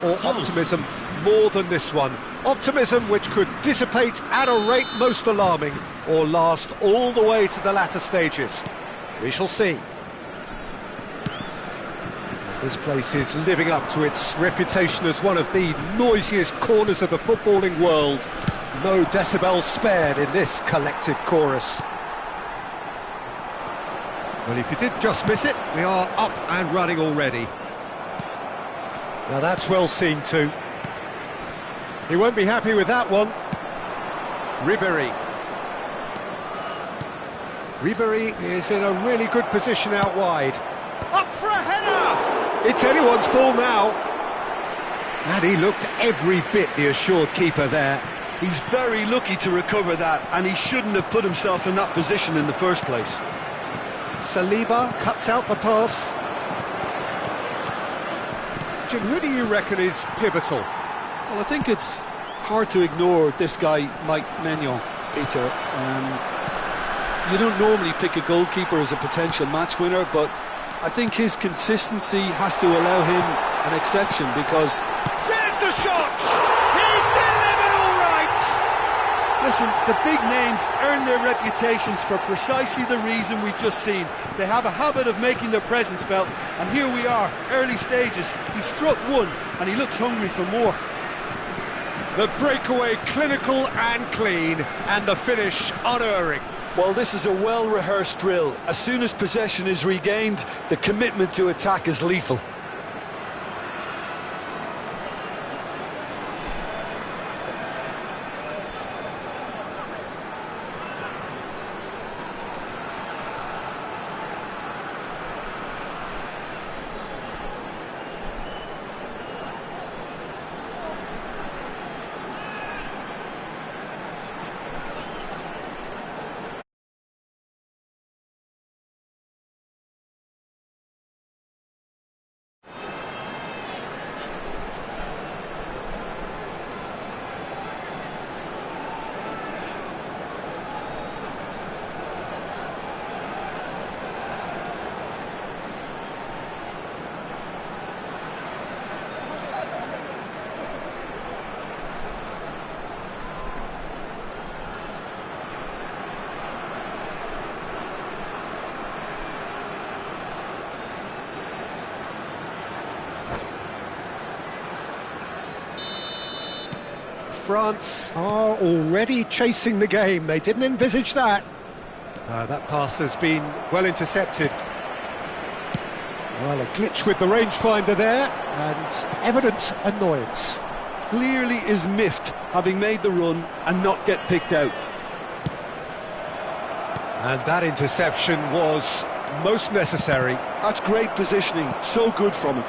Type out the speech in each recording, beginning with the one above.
or optimism more than this one. Optimism which could dissipate at a rate most alarming or last all the way to the latter stages. We shall see. This place is living up to its reputation as one of the noisiest corners of the footballing world. No decibels spared in this collective chorus. Well, if you did just miss it, we are up and running already. Now that's well seen too. He won't be happy with that one. Ribéry. Ribéry is in a really good position out wide. Up for a header! It's anyone's ball now. And he looked every bit the assured keeper there. He's very lucky to recover that, and he shouldn't have put himself in that position in the first place. Saliba cuts out the pass. Jim, who do you reckon is pivotal? Well, I think it's hard to ignore this guy, Mike Maignan, Peter. You don't normally pick a goalkeeper as a potential match winner, but I think his consistency has to allow him an exception because... There's the shot! He's delivered all right! Listen, the big names earn their reputations for precisely the reason we've just seen. They have a habit of making their presence felt, and here we are, early stages. He struck one, and he looks hungry for more. The breakaway clinical and clean, and the finish unerring. Well, this is a well-rehearsed drill. As soon as possession is regained, the commitment to attack is lethal. France are already chasing the game. They didn't envisage that. That pass has been well intercepted. Well, a glitch with the rangefinder there, and evident annoyance. Clearly is miffed, having made the run and not get picked out. And that interception was most necessary. That's great positioning, so good from him.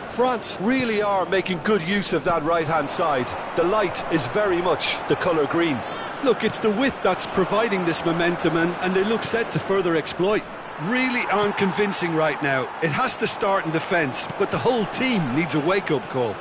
France really are making good use of that right-hand side. The light is very much the colour green. Look, it's the width that's providing this momentum, and they look set to further exploit. Really aren't convincing right now. It has to start in defence, but the whole team needs a wake-up call.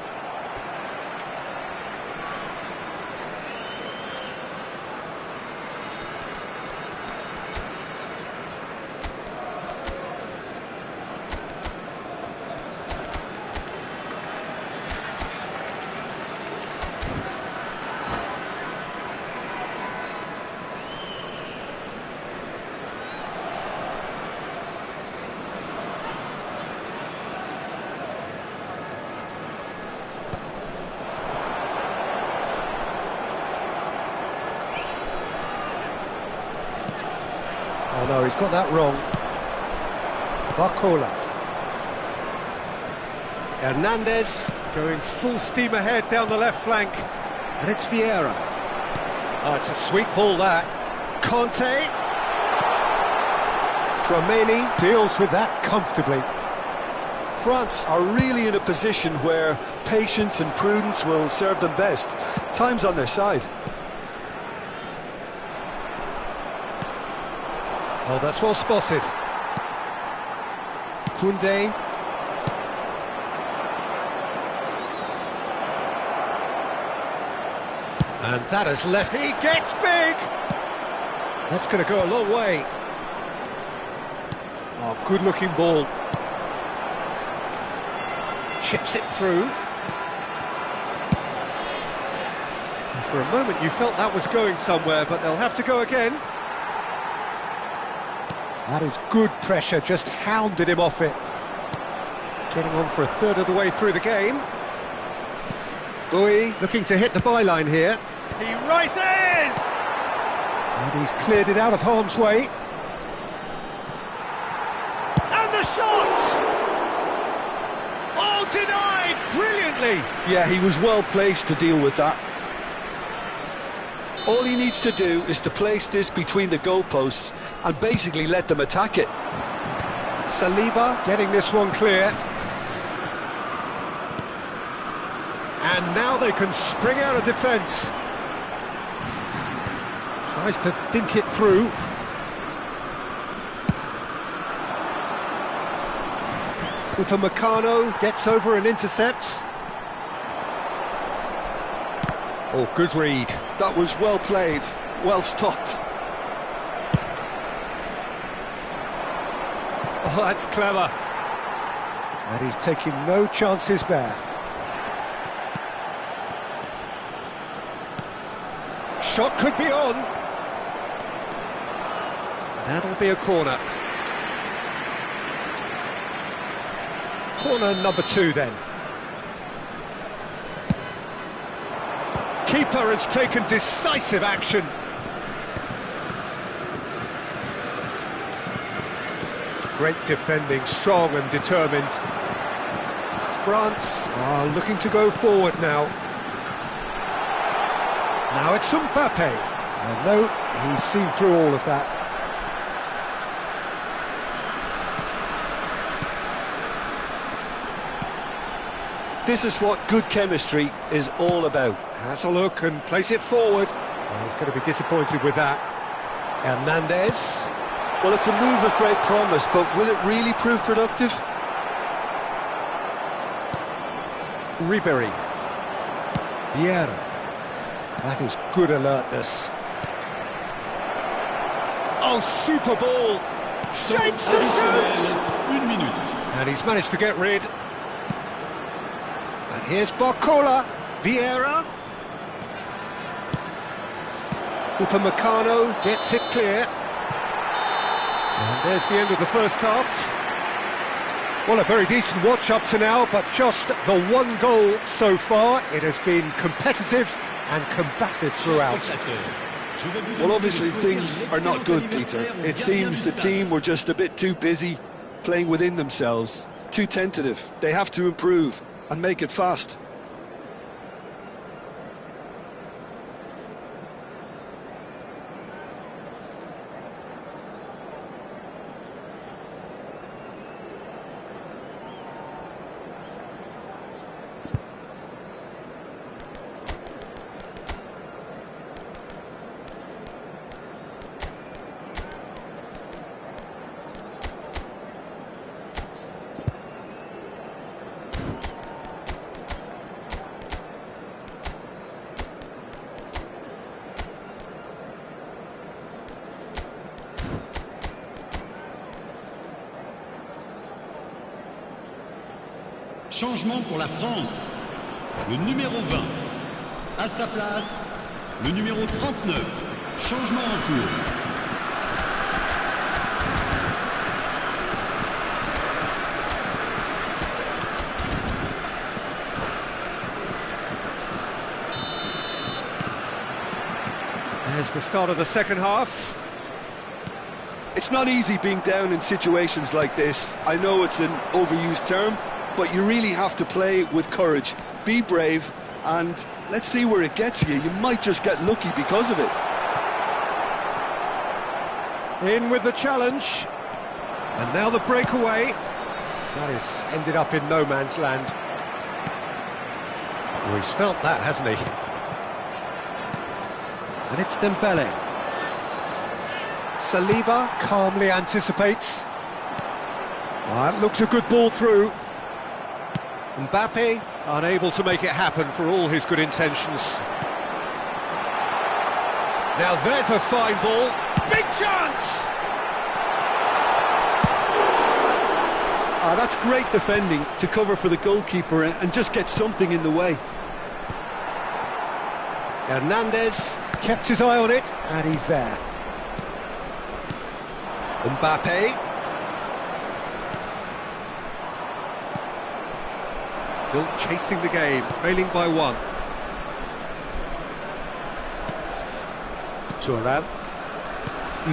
Oh no, he's got that wrong. Barcola. Hernandez going full steam ahead down the left flank. And it's Vieira. Oh, it's a sweet ball that. Conte. Tchouaméni deals with that comfortably. France are really in a position where patience and prudence will serve them best. Time's on their side. Oh, that's well spotted. Koundé. And that has left. He gets big! That's going to go a long way. Oh, good-looking ball. chips it through. For a moment you felt that was going somewhere, but they'll have to go again. That is good pressure, just hounded him off it. Getting on for a third of the way through the game. Bui looking to hit the byline here. He rises! And he's cleared it out of harm's way. And the shot! Oh, denied brilliantly! Yeah, he was well placed to deal with that. All he needs to do is to place this between the goalposts and basically let them attack it. Saliba getting this one clear. And now they can spring out of defence. Tries to dink it through. Upamecano gets over and intercepts. Oh, good read. That was well played, well stopped. Oh, that's clever. And he's taking no chances there. Shot could be on. That'll be a corner. Corner number 2 then. Keeper has taken decisive action. Great defending, strong and determined. France are looking to go forward now. Now it's Mbappe. And no, he's seen through all of that. This is what good chemistry is all about. Has a look and place it forward. Well, he's going to be disappointed with that. Hernandez. Well, it's a move of great promise, but will it really prove productive? Ribery. Vieira. That is good alertness. Oh, super ball! Shapes to shoot! And he's managed to get rid. And here's Barcola. Vieira. Upamecano gets it clear. And there's the end of the first half. Well, a very decent watch up to now, but just the one goal so far. It has been competitive and combative throughout. Well, obviously things are not good, Peter. It seems the team were just a bit too busy playing within themselves, too tentative. They have to improve and make it fast. Changement pour la France. Le numéro 20. À sa place, le numéro 39. Changement en cours. There's the start of the second half. It's not easy being down in situations like this. I know it's an overused term, but you really have to play with courage. Be brave, and let's see where it gets you. You might just get lucky because of it. In with the challenge. And now the breakaway. That has ended up in no man's land. Oh, he's felt that, hasn't he? And it's Dembele. Saliba calmly anticipates. That looks a good ball through. Mbappe unable to make it happen for all his good intentions. Now there's a fine ball. Big chance! That's great defending to cover for the goalkeeper and just get something in the way. Hernandez kept his eye on it, and he's there. Mbappe. Still chasing the game, trailing by 1. Thuram.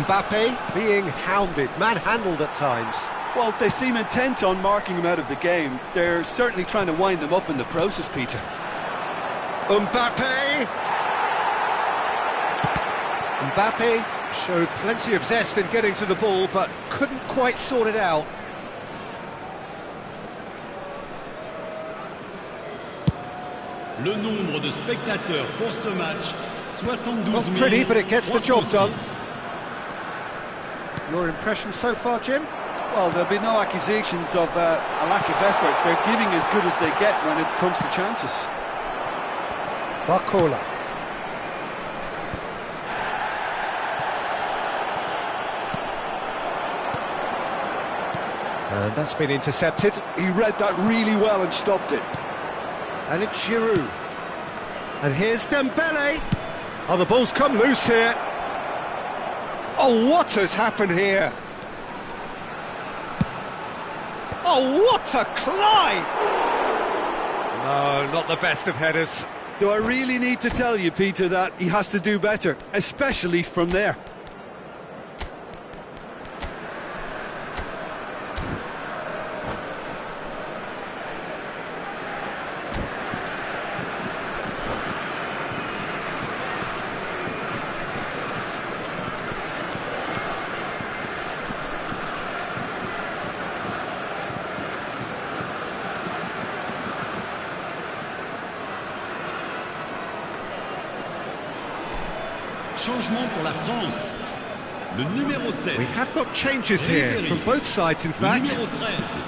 Mbappe being hounded, manhandled at times. Well, they seem intent on marking him out of the game. They're certainly trying to wind him up in the process, Peter. Mbappe! Mbappe showed plenty of zest in getting to the ball, but couldn't quite sort it out. Le nombre de spectateurs pour ce match, 72 Not pretty, but it gets the job 306. done. Your impression so far, Jim? Well, there'll be no accusations of a lack of effort. They're giving as good as they get when it comes to chances. Barcola. And that's been intercepted. He read that really well and stopped it. And it's Giroud. And here's Dembele. Oh, the ball's come loose here. Oh, what has happened here? Oh, what a climb! No, not the best of headers. Do I really need to tell you, Peter, that he has to do better, especially from there? Changement pour la France. Le numéro 7. We have got changes here from both sides, in Le fact. numéro 13.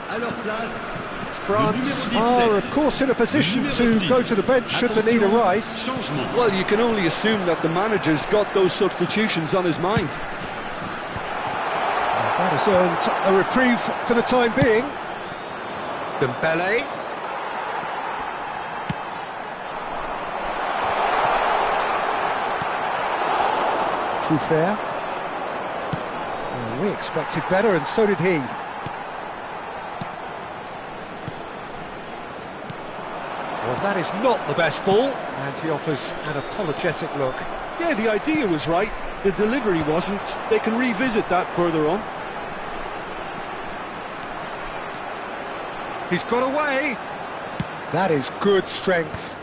À leur place, France are, of course, in a position to go to the bench should the need arise. changement. Well, you can only assume that the manager's got those substitutions on his mind. That has earned a reprieve for the time being. Dembele. Truffert. Well, we expected better, and so did he. Well, that is not the best ball, and he offers an apologetic look. Yeah, the idea was right. The delivery wasn't. They can revisit that further on. He's got away. That is good strength.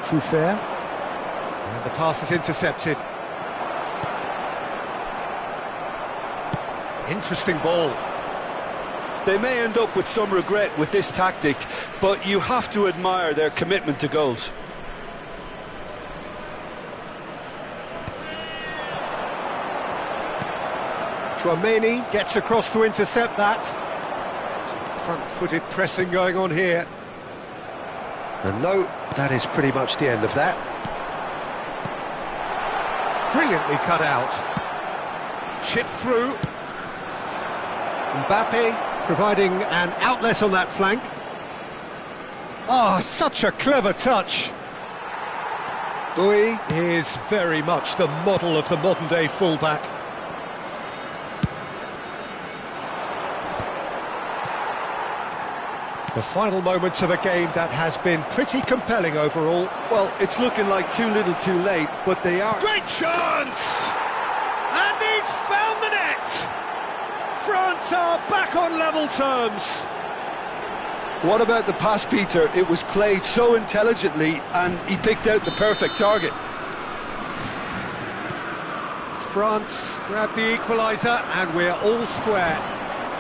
Truffert. And the pass is intercepted. Interesting ball. They may end up with some regret with this tactic, but you have to admire their commitment to goals. Tchouaméni gets across to intercept that. Some front-footed pressing going on here. And no, that is pretty much the end of that. Brilliantly cut out. Chip through. Mbappe providing an outlet on that flank. Oh, such a clever touch. Bui is very much the model of the modern-day fullback. The final moments of a game that has been pretty compelling overall. Well, it's looking like too little too late, but they are... Great chance! And he's found the net! France are back on level terms. What about the pass, Peter? It was played so intelligently and he picked out the perfect target. France grab the equaliser and we're all square.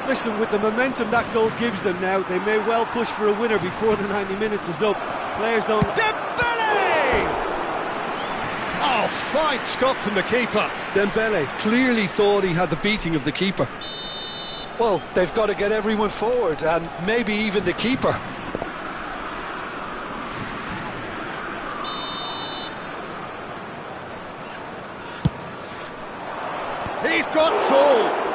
Listen, with the momentum that goal gives them now, they may well push for a winner before the 90 minutes is up. Players don't... Dembele! Oh, fine stop from the keeper. Dembele clearly thought he had the beating of the keeper. Well, they've got to get everyone forward, and maybe even the keeper. He's got tall.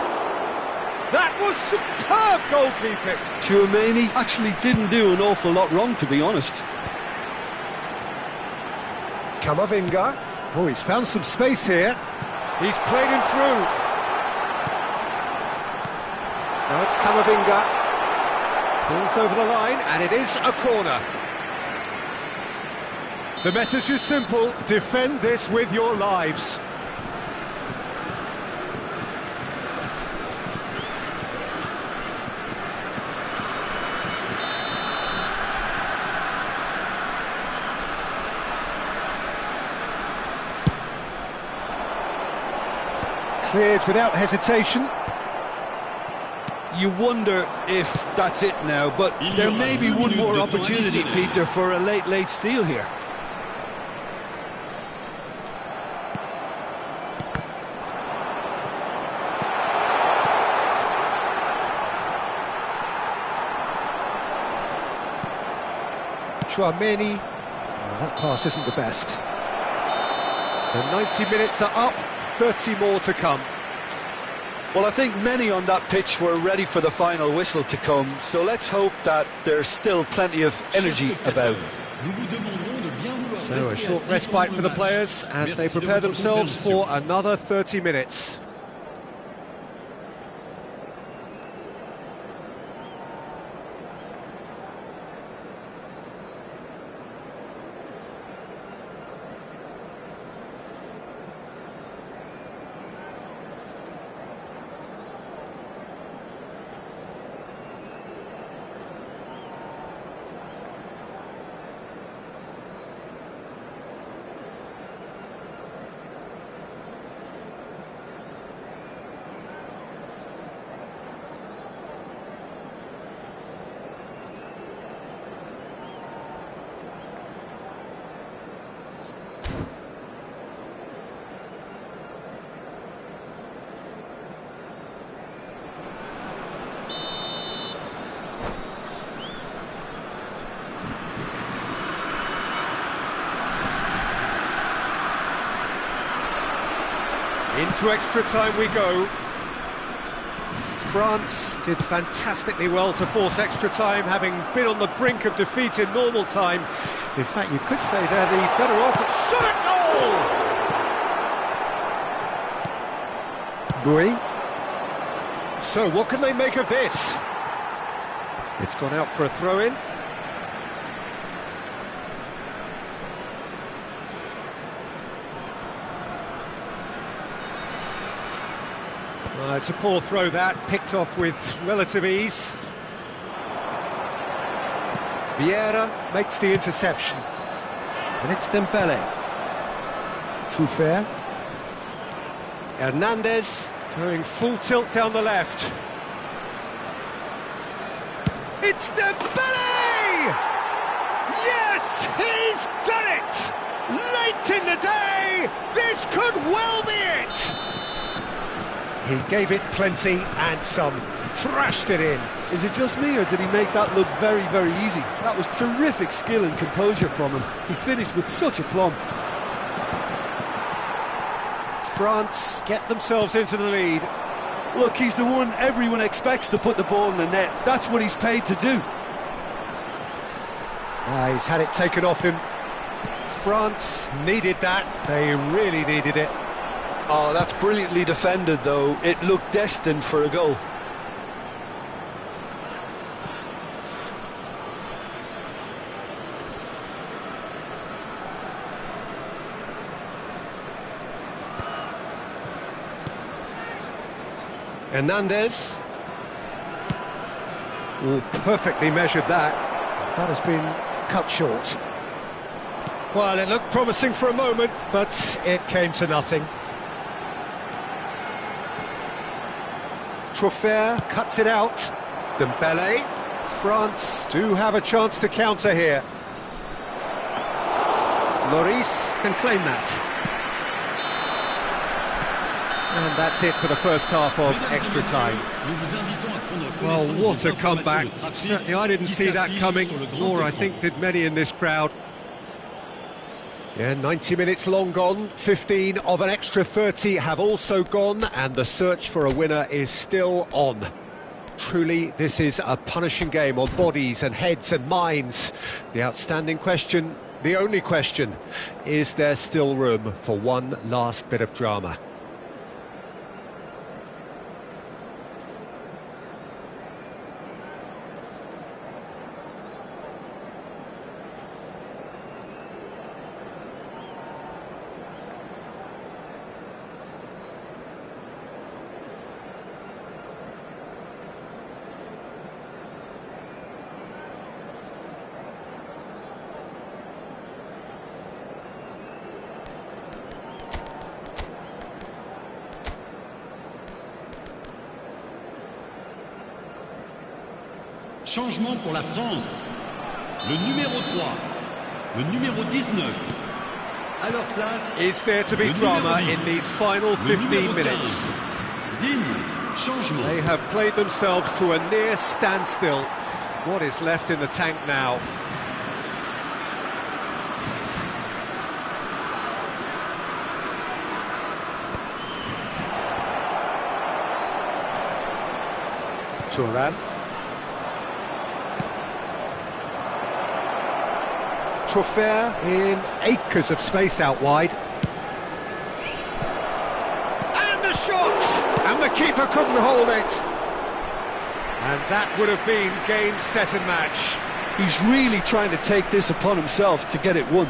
That was superb goalkeeping. Tchouaméni actually didn't do an awful lot wrong, to be honest. Camavinga. Oh, he's found some space here. He's played him through. Now it's Camavinga. Ball's over the line, and it is a corner. The message is simple: defend this with your lives. Cleared without hesitation. You wonder if that's it now, but there may be one more opportunity, Peter, for a late steal here. Tchouaméni. That pass isn't the best. The 90 minutes are up, 30 more to come. Well, I think many on that pitch were ready for the final whistle to come, so let's hope that there's still plenty of energy about. So a short respite for the players as they prepare themselves for another 30 minutes. Into extra time we go. France did fantastically well to force extra time, having been on the brink of defeat in normal time. In fact, you could say they're the better off. Shot at goal! Bouy. So what can they make of this? It's gone out for a throw-in. It's a poor throw that, picked off with relative ease. Vieira makes the interception. And it's Dembele. Truffert. Hernandez going full tilt down the left. It's Dembele! Yes, he's done it! Late in the day, this could well be it! He gave it plenty and some, thrashed it in. Is it just me, or did he make that look very, very easy? That was terrific skill and composure from him. He finished with such aplomb. France get themselves into the lead. Look, he's the one everyone expects to put the ball in the net. That's what he's paid to do. He's had it taken off him. France needed that. They really needed it. Oh, that's brilliantly defended, though. It looked destined for a goal. Hernandez. Oh, perfectly measured that. That has been cut short. Well, it looked promising for a moment, but it came to nothing. Truffert cuts it out. Dembele. France do have a chance to counter here. Lloris can claim that. And that's it for the first half of extra time. Well, what a comeback. Certainly I didn't see that coming, nor I think did many in this crowd. Yeah, 90 minutes long gone, 15 of an extra 30 have also gone, and the search for a winner is still on. Truly, this is a punishing game on bodies and heads and minds. The outstanding question, the only question, is there still room for one last bit of drama? Changement pour la France. Le numéro 3, le numéro 19. À leur place, Is there to be le drama numéro 10, in these final le 15 numéro 15. minutes? Digne, changement. They have played themselves to a near standstill. What is left in the tank now? Thuram. Truffert in acres of space out wide. And the shot! And the keeper couldn't hold it. And that would have been game, set and match. He's really trying to take this upon himself to get it won.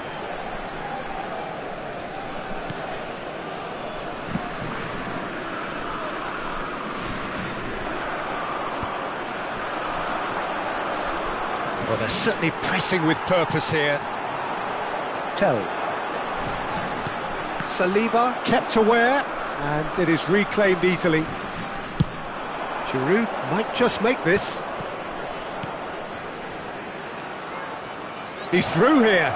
Well, they're certainly pressing with purpose here. Tell. Saliba kept aware, and it is reclaimed easily. Giroud might just make this. He's through here.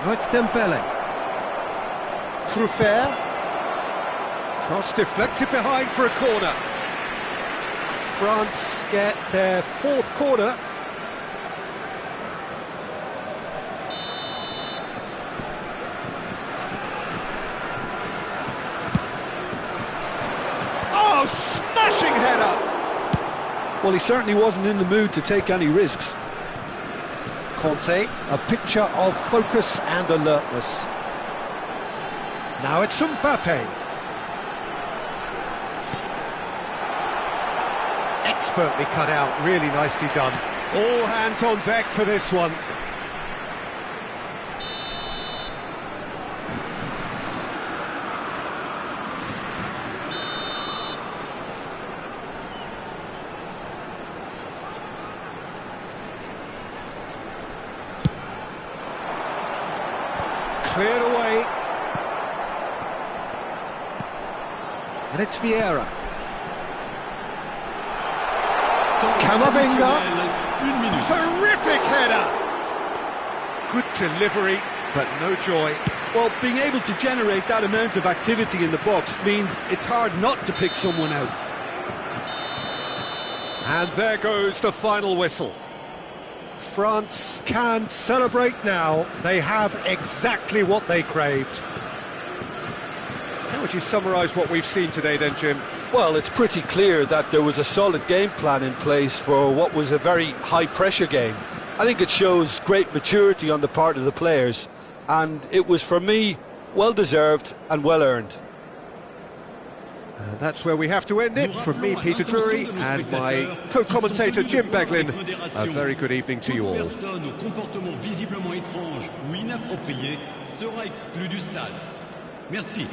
Oh, it's Dembele. Truffert. Cross deflected behind for a corner. France get their fourth corner. Oh, smashing header! Well, he certainly wasn't in the mood to take any risks. Conte, a picture of focus and alertness. Now it's Mbappe. Expertly cut out, really nicely done. All hands on deck for this one. Cleared away. And it's Vieira. Camavinga. Une minute. Terrific header. Good delivery, but no joy. Well, being able to generate that amount of activity in the box means it's hard not to pick someone out. And there goes the final whistle. France can celebrate now. They have exactly what they craved. How would you summarise what we've seen today then, Jim? Well, it's pretty clear that there was a solid game plan in place for what was a very high-pressure game. I think it shows great maturity on the part of the players, and it was, for me, well-deserved and well-earned. That's where we have to end it. From me, Peter Drury, and my co-commentator Jim Beglin, a very good evening to you all. Toute personne au comportement visiblement étrange ou inapproprié sera exclue du stade. Merci.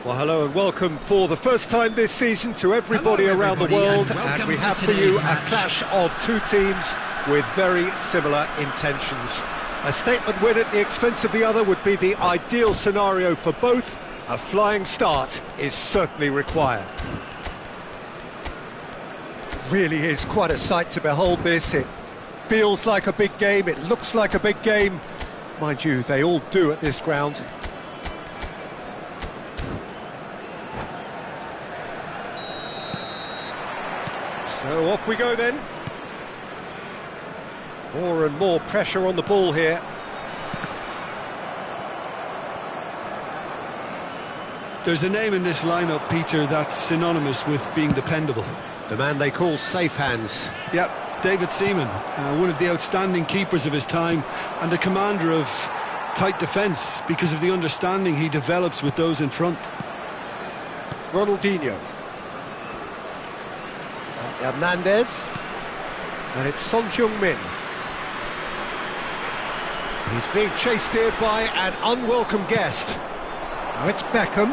Well, hello and welcome for the first time this season to everybody around the world, and we have for you a clash of two teams with very similar intentions. A statement win at the expense of the other would be the ideal scenario for both. A flying start is certainly required. Really is quite a sight to behold this. It feels like a big game, it looks like a big game. Mind you, they all do at this ground. So off we go then. More and more pressure on the ball here. There's a name in this lineup, Peter, that's synonymous with being dependable. The man they call safe hands. Yep, David Seaman, one of the outstanding keepers of his time and the commander of tight defence because of the understanding he develops with those in front. Ronaldinho. Hernandez. And it's Son Heung-min. He's being chased here by an unwelcome guest. Now it's Beckham.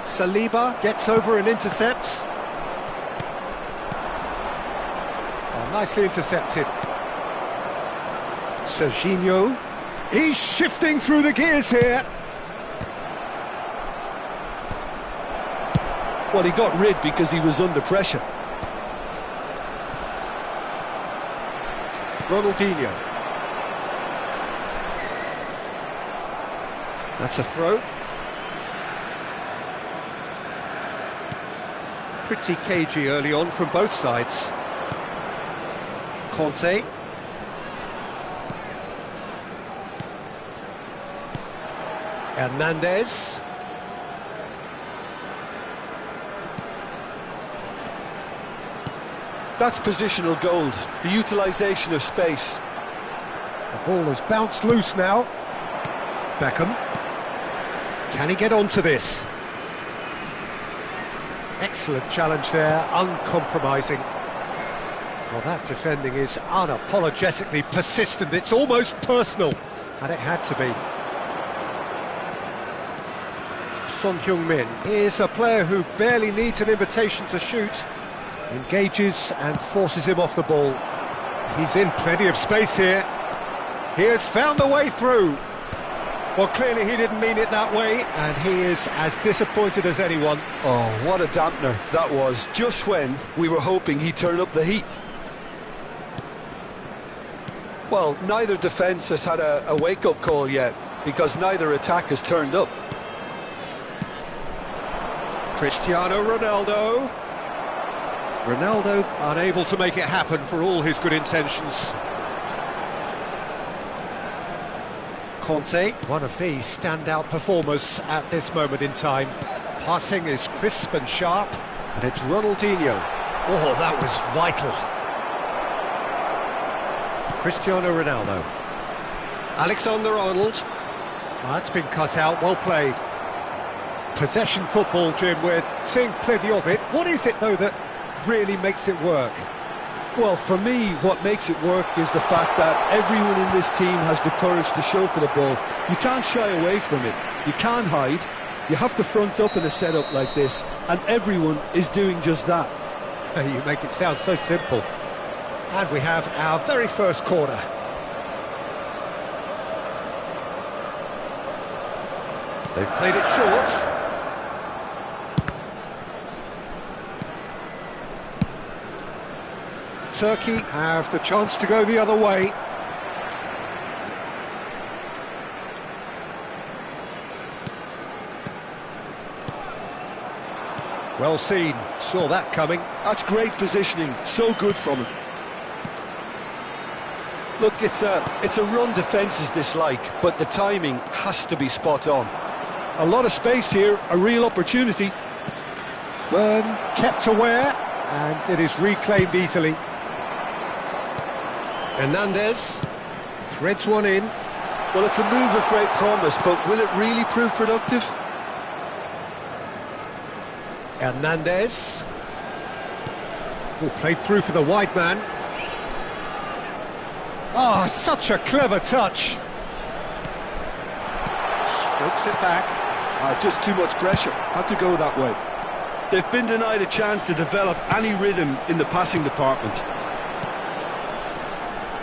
Saliba gets over and intercepts. Oh, nicely intercepted. Serginho. He's shifting through the gears here. Well, he got rid because he was under pressure. Ronaldinho. That's a throw. Pretty cagey early on from both sides. Conte. Hernandez. That's positional gold, the utilisation of space. The ball has bounced loose now. Beckham. Can he get onto this? Excellent challenge there, uncompromising. Well, that defending is unapologetically persistent. It's almost personal, and it had to be. Son Heung-min is a player who barely needs an invitation to shoot. Engages and forces him off the ball. He's in plenty of space here. He has found the way through. Well, clearly he didn't mean it that way, and he is as disappointed as anyone. Oh, what a dampener that was, just when we were hoping he'd turn up the heat. Well, neither defence has had a wake-up call yet, because neither attack has turned up. Cristiano Ronaldo. Ronaldo unable to make it happen for all his good intentions. Conte, one of these standout performers at this moment in time. Passing is crisp and sharp, and it's Ronaldinho. Oh, that was vital. Cristiano Ronaldo. Alexander-Arnold. That's been cut out, well played. Possession football, Jim, we're seeing plenty of it. What is it, though, that really makes it work? Well, for me, what makes it work is the fact that everyone in this team has the courage to show for the ball. You can't shy away from it. You can't hide. You have to front up in a setup like this, and everyone is doing just that. You make it sound so simple. And we have our very first corner. They've played it short. Turkey have the chance to go the other way. Well seen, saw that coming. That's great positioning, so good from him. Look, it's a run defence is dislike, but the timing has to be spot on. A lot of space here, a real opportunity. Burn kept aware, and it is reclaimed easily. Hernandez threads one in. Well, it's a move of great promise, but will it really prove productive? Hernandez. Oh, played through for the wide man. Oh, such a clever touch. Strokes it back. Just too much pressure. Had to go that way. They've been denied a chance to develop any rhythm in the passing department.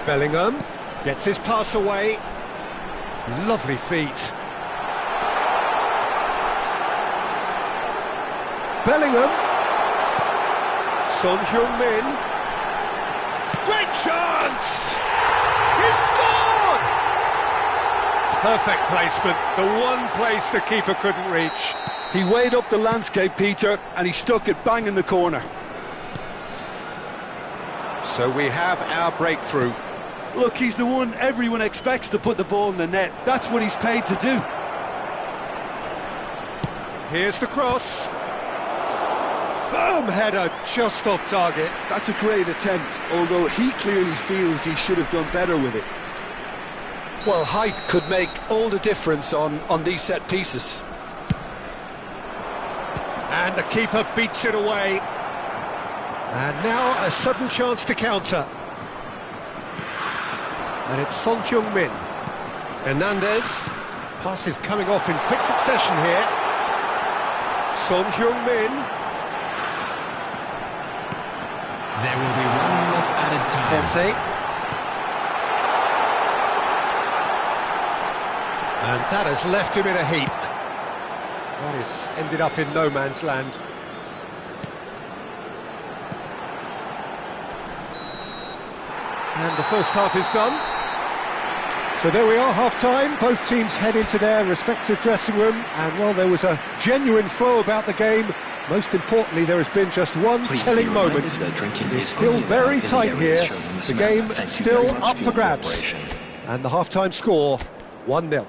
Bellingham gets his pass away. Lovely feet. Bellingham. Son Heung-min. Great chance! He's scored! Perfect placement, the one place the keeper couldn't reach. He weighed up the landscape, Peter, and he stuck it bang in the corner. So we have our breakthrough. Look, he's the one everyone expects to put the ball in the net. That's what he's paid to do. Here's the cross. Firm header, just off target. That's a great attempt, although he clearly feels he should have done better with it. Well, height could make all the difference on these set pieces. And the keeper beats it away. And now a sudden chance to counter. And it's Son Heung-min. Hernandez. Pass is coming off in quick succession here. Son Heung-min. There will be 1 minute added time. Conte. And that has left him in a heap. That is ended up in no man's land. And the first half is done. So there we are, half-time. Both teams head into their respective dressing room. And while there was a genuine flow about the game, most importantly, there has been just one telling moment. It's still very tight here. The game still up for grabs. And the half-time score, 1-0.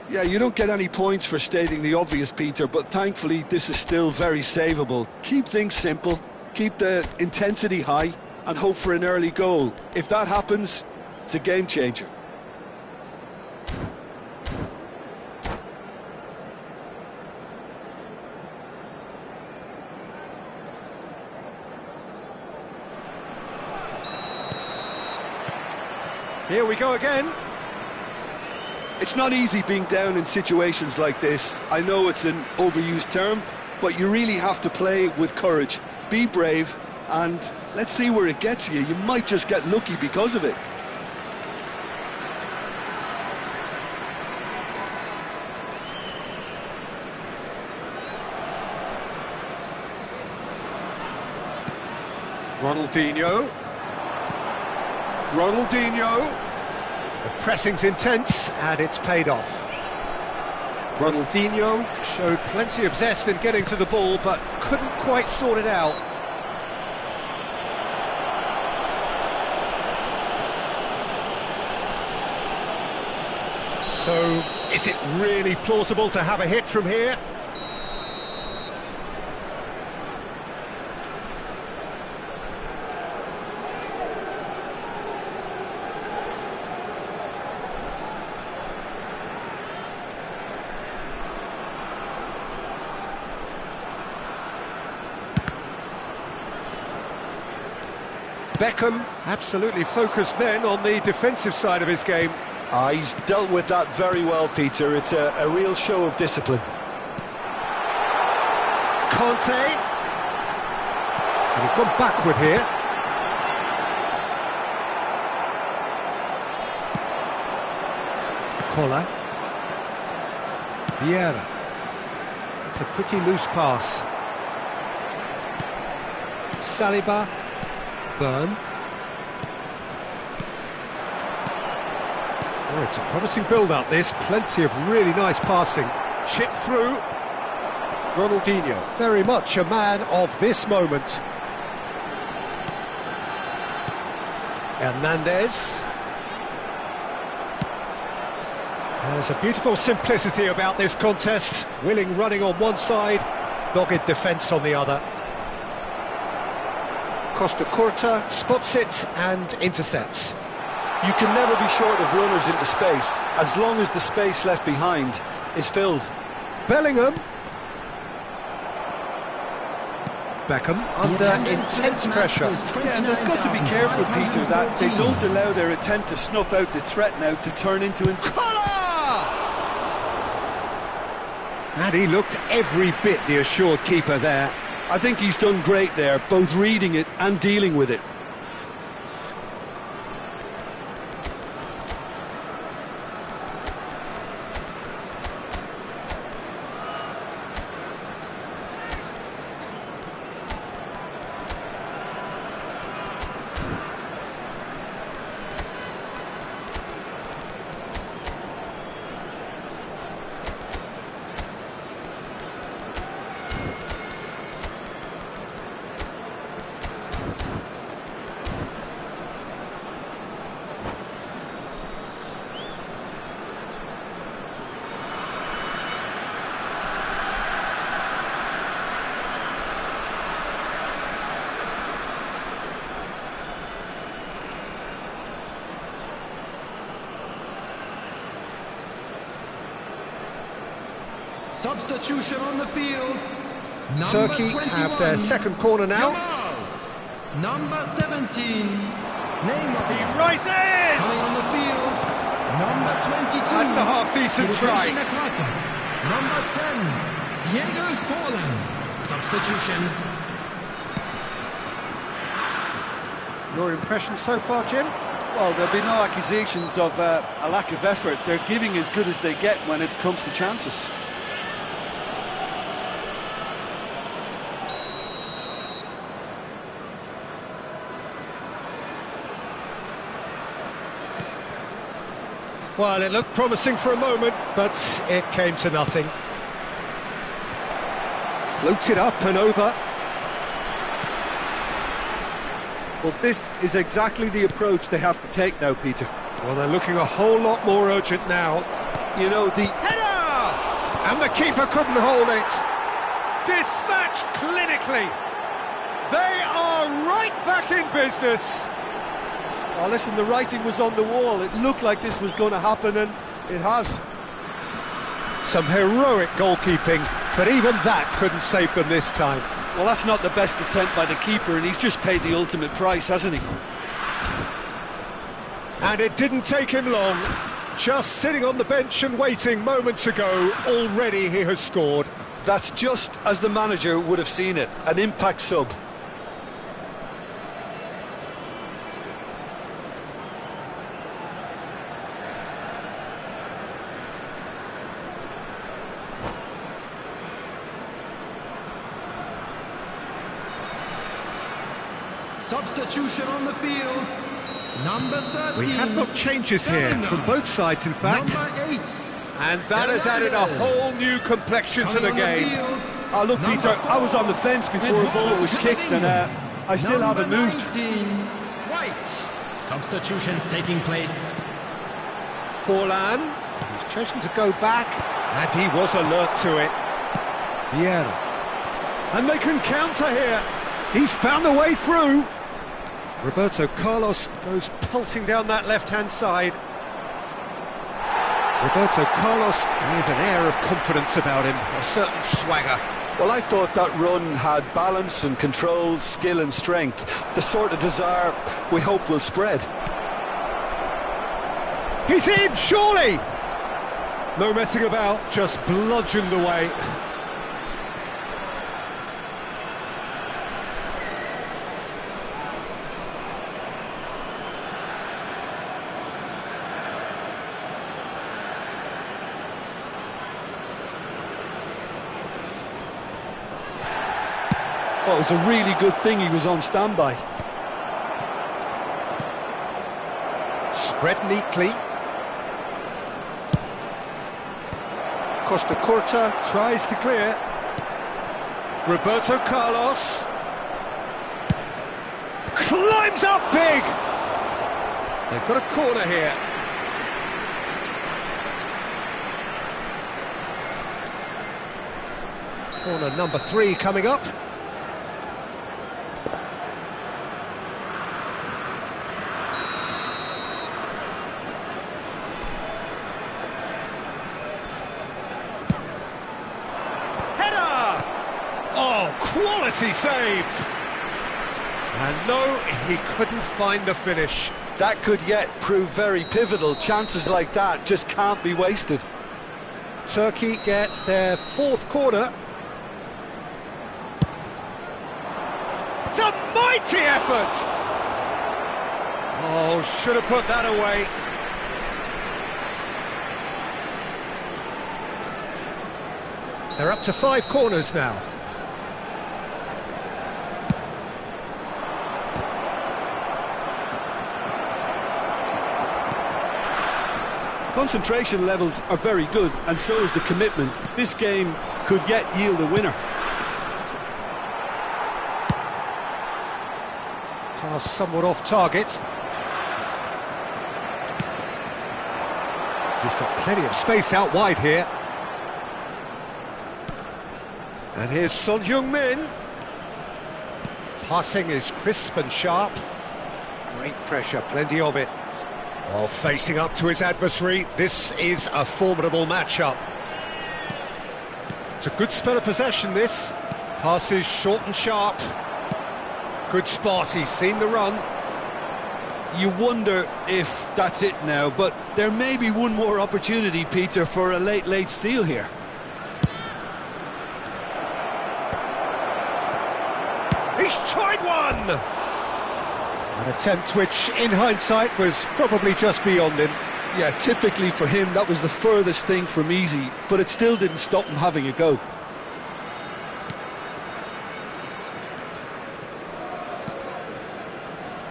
Yeah, you don't get any points for stating the obvious, Peter, but thankfully this is still very savable. Keep things simple, keep the intensity high, and hope for an early goal. If that happens, it's a game changer. Here we go again. It's not easy being down in situations like this. I know it's an overused term, but you really have to play with courage. Be brave, and let's see where it gets you. You might just get lucky because of it. Ronaldinho. The pressing's intense, and it's paid off. Ronaldinho showed plenty of zest in getting to the ball, but couldn't quite sort it out. So, is it really plausible to have a hit from here? Beckham absolutely focused then on the defensive side of his game. He's dealt with that very well, Peter. It's a real show of discipline. Conte. And he's gone backward here. Kola. Vieira. It's a pretty loose pass. Saliba. Burn. Oh, it's a promising build-up, this. Plenty of really nice passing. Chip through. Ronaldinho, very much a man of this moment. Hernandez. There's a beautiful simplicity about this contest. Willing running on one side, dogged defence on the other. Costa Curta spots it and intercepts. You can never be short of runners into space, as long as the space left behind is filled. Bellingham. Beckham under intense pressure. Yeah, and they've got to be careful, Peter, that they don't allow their attempt to snuff out the threat now to turn into... And he looked every bit the assured keeper there. I think he's done great there, both reading it and dealing with it. Substitution on the field. Turkey have their second corner now. Yamal. Number 17. Neymar. He rises! Coming on the field. Number 22. That's a half-decent try. Number 10. Diego Forlan. Substitution. Your impression so far, Jim? Well, there'll be no accusations of a lack of effort. They're giving as good as they get when it comes to chances. Well, it looked promising for a moment, but it came to nothing. Floated up and over. Well, this is exactly the approach they have to take now, Peter. Well, they're looking a whole lot more urgent now. You know, the Header! And the keeper couldn't hold it. Dispatched clinically. They are right back in business. Oh, listen, the writing was on the wall. It looked like this was going to happen, and it has. Some heroic goalkeeping, but even that couldn't save them this time. Well, that's not the best attempt by the keeper, and he's just paid the ultimate price, hasn't he? And it didn't take him long. Just sitting on the bench and waiting moments ago, already he has scored. That's just as the manager would have seen it, an impact sub. Substitution on the field. Number 13. We have got changes here from both sides, in fact. Number 8. And that has added a whole new complexion to the game. Oh, look, Peter, I was on the fence before a ball was kicked, and I still haven't moved. 19. White. Substitutions taking place. Forlan, he's chosen to go back, and he was alert to it. Vieira. And they can counter here. He's found a way through. Roberto Carlos goes pelting down that left-hand side. Roberto Carlos with an air of confidence about him, a certain swagger. Well, I thought that run had balance and control, skill and strength, the sort of desire we hope will spread. He's in, surely! No messing about, just bludgeoned away. Well, it was a really good thing he was on standby. Spread neatly. Costa Curta tries to clear. Roberto Carlos climbs up big. They've got a corner here. Corner number 3 coming up. Quality save! And no, he couldn't find the finish. That could yet prove very pivotal. Chances like that just can't be wasted. Turkey get their fourth corner. It's a mighty effort! Oh, should have put that away. They're up to 5 corners now. Concentration levels are very good, and so is the commitment. This game could yet yield a winner. Pass somewhat off target. He's got plenty of space out wide here. And here's Son Heung-min. Passing is crisp and sharp. Great pressure, plenty of it. Oh, facing up to his adversary, this is a formidable matchup. It's a good spell of possession, this. Passes short and sharp. Good spot, he's seen the run. You wonder if that's it now, but there may be one more opportunity, Peter, for a late steal here. He's tried one! An attempt which, in hindsight, was probably just beyond him. Yeah, typically for him, that was the furthest thing from easy, but it still didn't stop him having a go.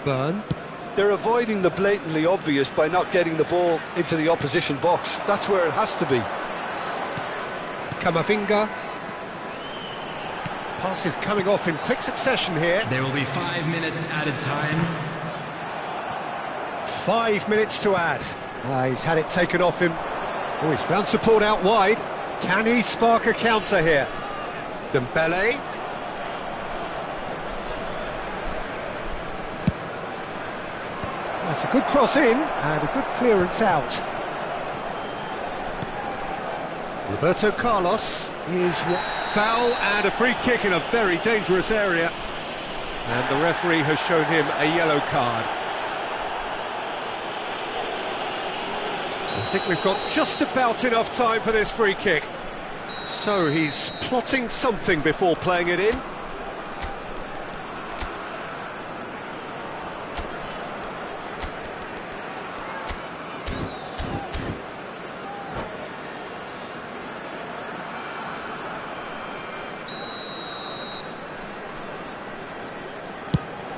Burn. They're avoiding the blatantly obvious by not getting the ball into the opposition box. That's where it has to be. Camavinga. Pass is coming off in quick succession here. There will be 5 minutes added time. 5 minutes to add. He's had it taken off him. Oh, he's found support out wide. Can he spark a counter here? Dembele. That's a good cross in and a good clearance out. Roberto Carlos is foul and a free kick in a very dangerous area. And the referee has shown him a yellow card. I think we've got just about enough time for this free kick. So he's plotting something before playing it in.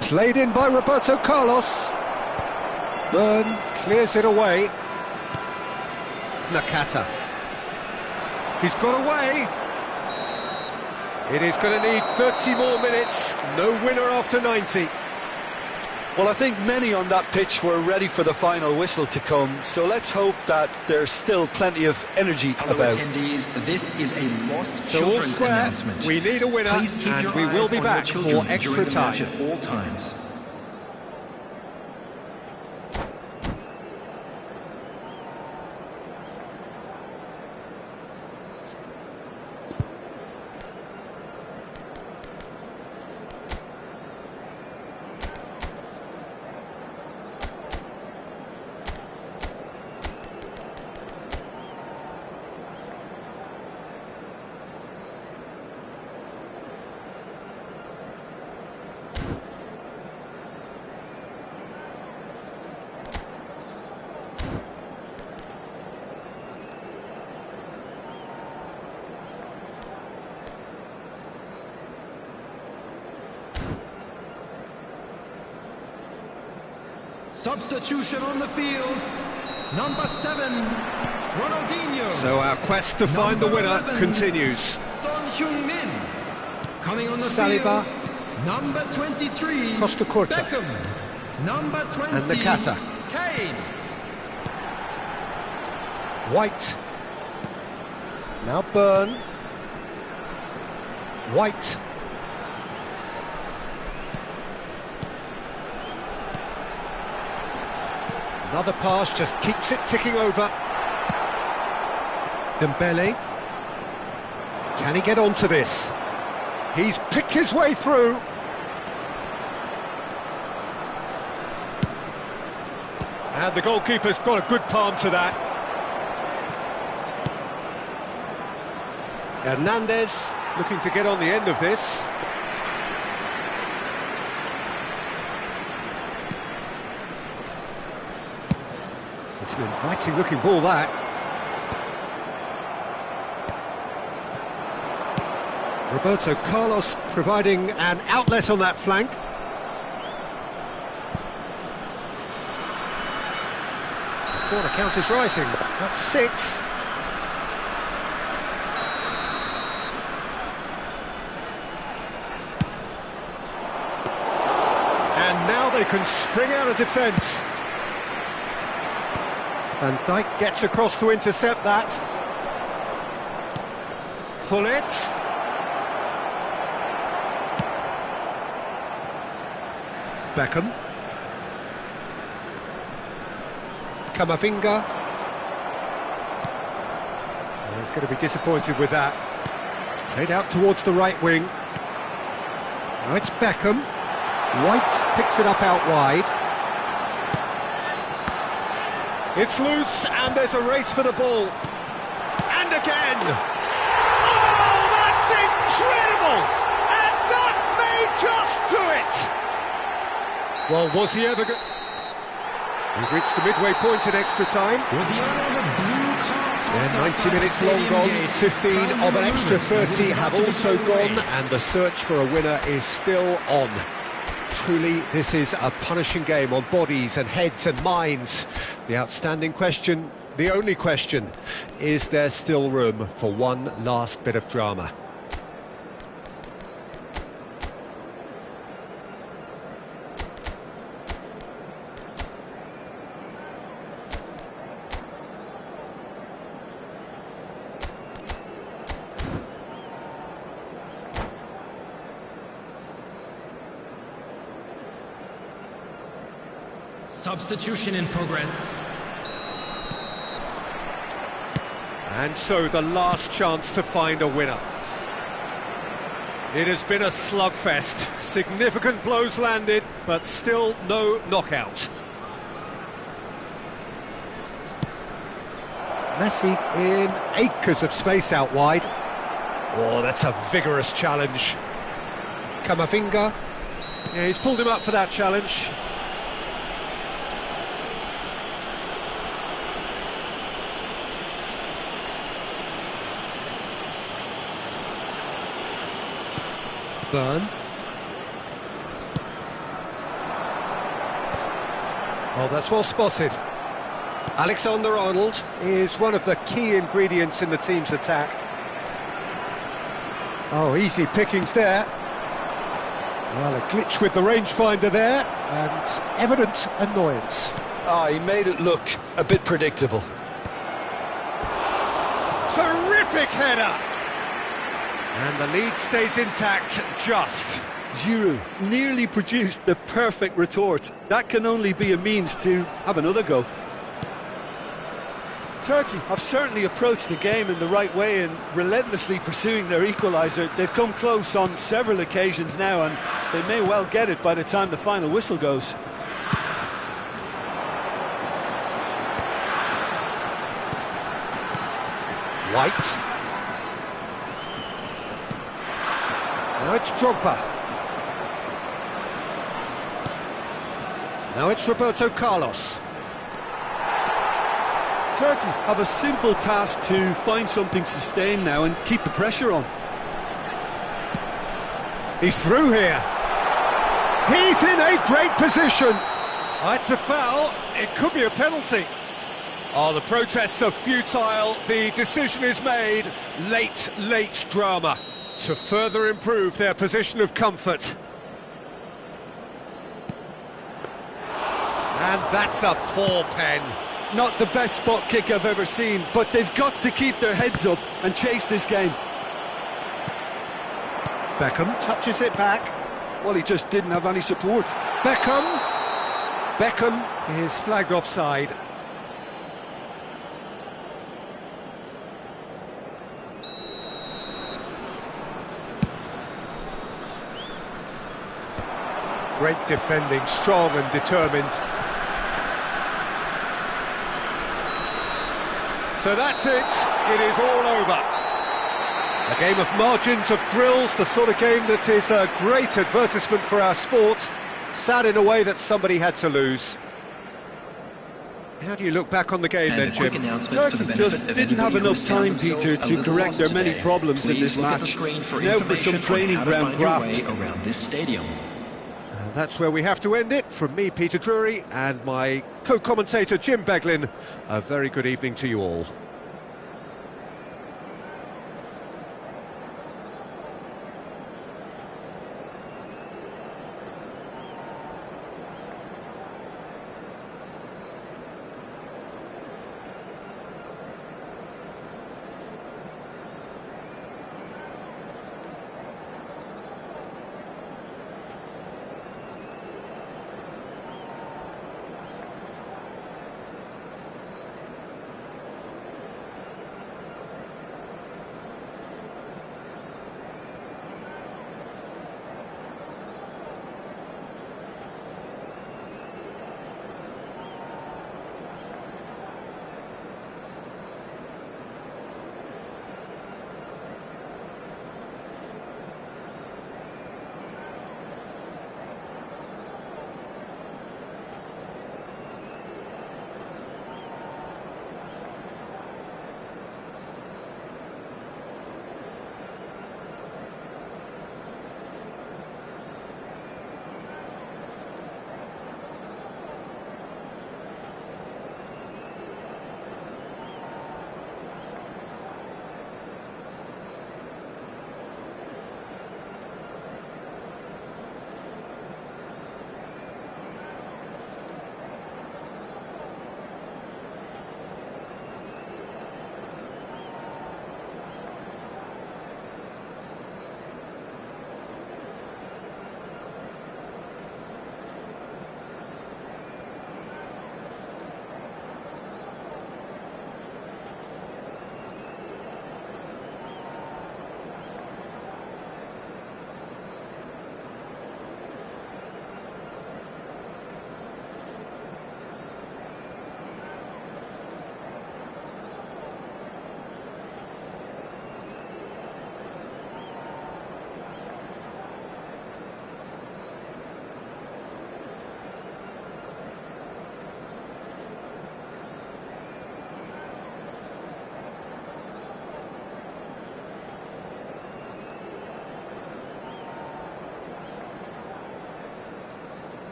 Played in by Roberto Carlos. Burn clears it away. Nakata. He's got away. It is going to need 30 more minutes. No winner after 90. Well, I think many on that pitch were ready for the final whistle to come, so let's hope that there's still plenty of energy about. Attendees, this is a lost So all children's square, announcement. we need a winner, Please keep and your we will eyes be on back your for children extra during the match time. at all times. Substitution on the field. Number 7, Ronaldinho. So our quest to find the winner 11, continues. Son Heung-min. Coming on the Saliba. field. Number 23, Costa Curta. Beckham. Number 20, And Nakata. Kane. White. Now Burn. White. Another pass just keeps it ticking over. Dembele. Can he get onto this? He's picked his way through. And the goalkeeper's got a good palm to that. Hernandez looking to get on the end of this. It's an inviting looking ball, that. Roberto Carlos providing an outlet on that flank. The corner count is rising. That's 6. And now they can spring out of defence. Van Dijk gets across to intercept that. Gullit. Beckham. Camavinga. Oh, he's going to be disappointed with that. Played out towards the right wing. Now it's Beckham. White picks it up out wide. It's loose, and there's a race for the ball. And again! Oh, that's incredible! And that may just do it! Well, was he ever good? We've reached the midway point in extra time. Yeah, 90 minutes long gone, 15 of an extra 30 have also gone, and the search for a winner is still on. Truly, this is a punishing game on bodies and heads and minds. The outstanding question, the only question, is there still room for one last bit of drama? Substitution in progress. And so the last chance to find a winner. It has been a slugfest. Significant blows landed, but still no knockout. Messi in acres of space out wide. Oh, that's a vigorous challenge. Camavinga. Yeah, he's pulled him up for that challenge. Burn. Oh, that's well spotted. Alexander-Arnold is one of the key ingredients in the team's attack. Oh, easy pickings there. Well, a glitch with the rangefinder there, and evident annoyance. Ah, he made it look a bit predictable. Terrific header! And the lead stays intact, just. Giroud nearly produced the perfect retort. That can only be a means to have another go. Turkey have certainly approached the game in the right way and relentlessly pursuing their equaliser. They've come close on several occasions now, and they may well get it by the time the final whistle goes. White. Now it's Drogba. Now it's Roberto Carlos. Turkey have a simple task to find something sustained now and keep the pressure on. He's through here. He's in a great position. Oh, it's a foul. It could be a penalty. Oh, the protests are futile. The decision is made. Late drama to further improve their position of comfort. And that's a poor pen. Not the best spot kick I've ever seen, but they've got to keep their heads up and chase this game. Beckham touches it back. Well, he just didn't have any support. Beckham is flagged offside. Great defending, strong and determined. So that's it. It is all over. A game of margins of thrills, the sort of game that is a great advertisement for our sport. Sad in a way that somebody had to lose. How do you look back on the game then, Jim? Turkey just didn't have enough time, Peter, to correct their many problems in this match. Now for some training ground graft. That's where we have to end it. From me, Peter Drury, and my co-commentator, Jim Beglin, a very good evening to you all.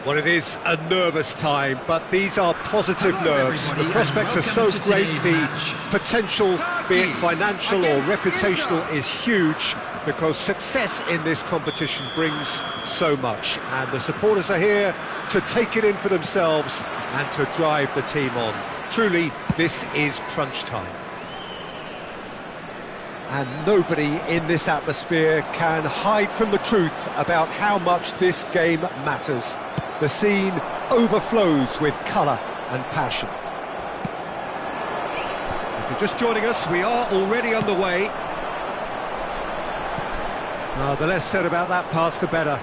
Well, it is a nervous time, but these are positive nerves. The prospects are so great, the potential, be it financial or reputational, is huge, because success in this competition brings so much. And the supporters are here to take it in for themselves and to drive the team on. Truly, this is crunch time. And nobody in this atmosphere can hide from the truth about how much this game matters. The scene overflows with colour and passion. If you're just joining us, we are already underway. The less said about that pass, the better.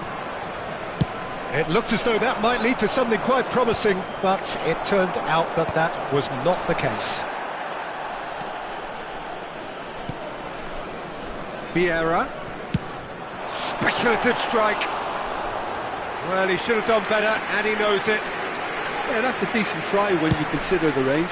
It looked as though that might lead to something quite promising, but it turned out that that was not the case. Vieira. Speculative strike. Well, he should have done better, and he knows it. Yeah, that's a decent try when you consider the range.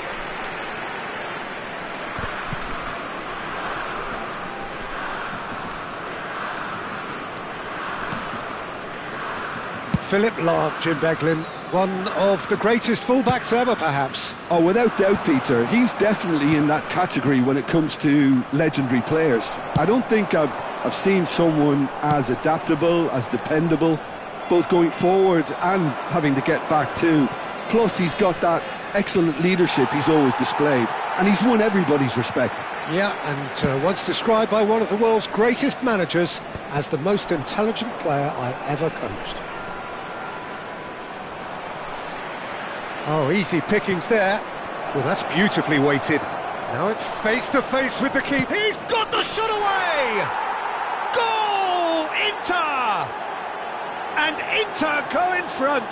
Philip Lahm, Jim Beglin, one of the greatest fullbacks ever, perhaps. Oh, without doubt, Peter. He's definitely in that category when it comes to legendary players. I don't think I've seen someone as adaptable, as dependable, both going forward and having to get back too. Plus, he's got that excellent leadership he's always displayed, and he's won everybody's respect. Yeah, and once described by one of the world's greatest managers as the most intelligent player I ever coached. Oh, easy pickings there. Well, that's beautifully weighted. Now it's face to face with the keeper. He's got the shot away! Goal! Inter! And Inter go in front.